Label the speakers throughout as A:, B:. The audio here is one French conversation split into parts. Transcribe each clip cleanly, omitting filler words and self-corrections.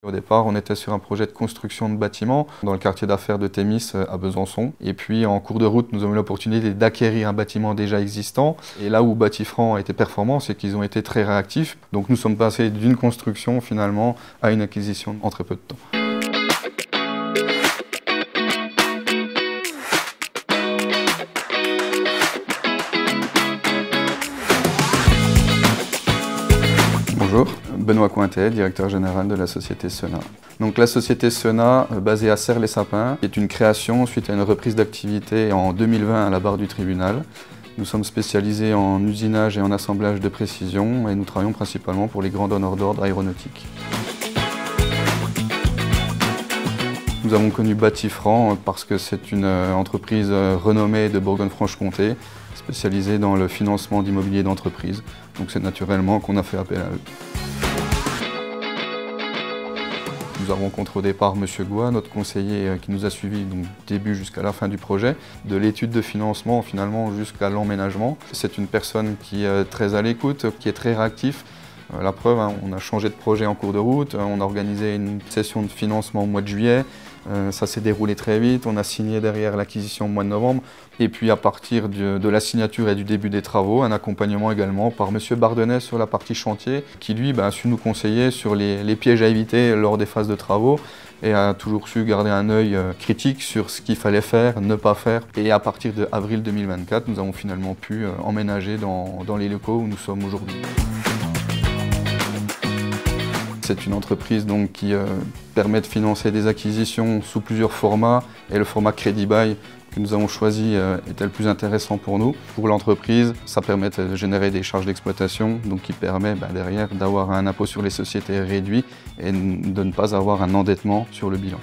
A: Au départ, on était sur un projet de construction de bâtiments dans le quartier d'affaires de Thémis à Besançon. Et puis, en cours de route, nous avons eu l'opportunité d'acquérir un bâtiment déjà existant. Et là où Bâtifrance a été performant, c'est qu'ils ont été très réactifs. Donc, nous sommes passés d'une construction, finalement, à une acquisition en très peu de temps. Bonjour, Benoît Cointet, directeur général de la société Sena. Donc la société Sena, basée à Serres-les-Sapins, est une création suite à une reprise d'activité en 2020 à la barre du tribunal. Nous sommes spécialisés en usinage et en assemblage de précision et nous travaillons principalement pour les grands donneurs d'ordre aéronautiques. Nous avons connu Bâtifrance parce que c'est une entreprise renommée de Bourgogne-Franche-Comté, spécialisée dans le financement d'immobilier d'entreprise. Donc c'est naturellement qu'on a fait appel à eux. Nous avons rencontré au départ M. Goua, notre conseiller qui nous a suivis du début jusqu'à la fin du projet, de l'étude de financement finalement jusqu'à l'emménagement. C'est une personne qui est très à l'écoute, qui est très réactif. La preuve, on a changé de projet en cours de route, on a organisé une session de financement au mois de juillet, ça s'est déroulé très vite, on a signé derrière l'acquisition au mois de novembre, et puis à partir de la signature et du début des travaux, un accompagnement également par M. Bardenay sur la partie chantier, qui lui a su nous conseiller sur les pièges à éviter lors des phases de travaux, et a toujours su garder un œil critique sur ce qu'il fallait faire, ne pas faire. Et à partir de avril 2024, nous avons finalement pu emménager dans les locaux où nous sommes aujourd'hui. C'est une entreprise donc, qui permet de financer des acquisitions sous plusieurs formats et le format Crédit Bail que nous avons choisi était le plus intéressant pour nous. Pour l'entreprise, ça permet de générer des charges d'exploitation, donc qui permet derrière d'avoir un impôt sur les sociétés réduit et de ne pas avoir un endettement sur le bilan.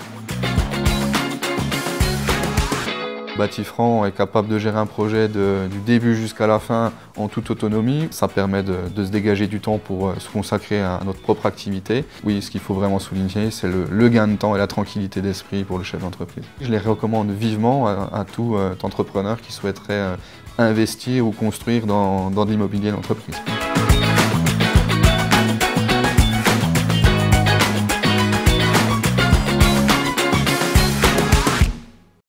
A: Bâtifrance est capable de gérer un projet du début jusqu'à la fin en toute autonomie. Ça permet de se dégager du temps pour se consacrer à notre propre activité. Oui, ce qu'il faut vraiment souligner, c'est le gain de temps et la tranquillité d'esprit pour le chef d'entreprise. Je les recommande vivement à tout entrepreneur qui souhaiterait investir ou construire dans l'immobilier d'entreprise.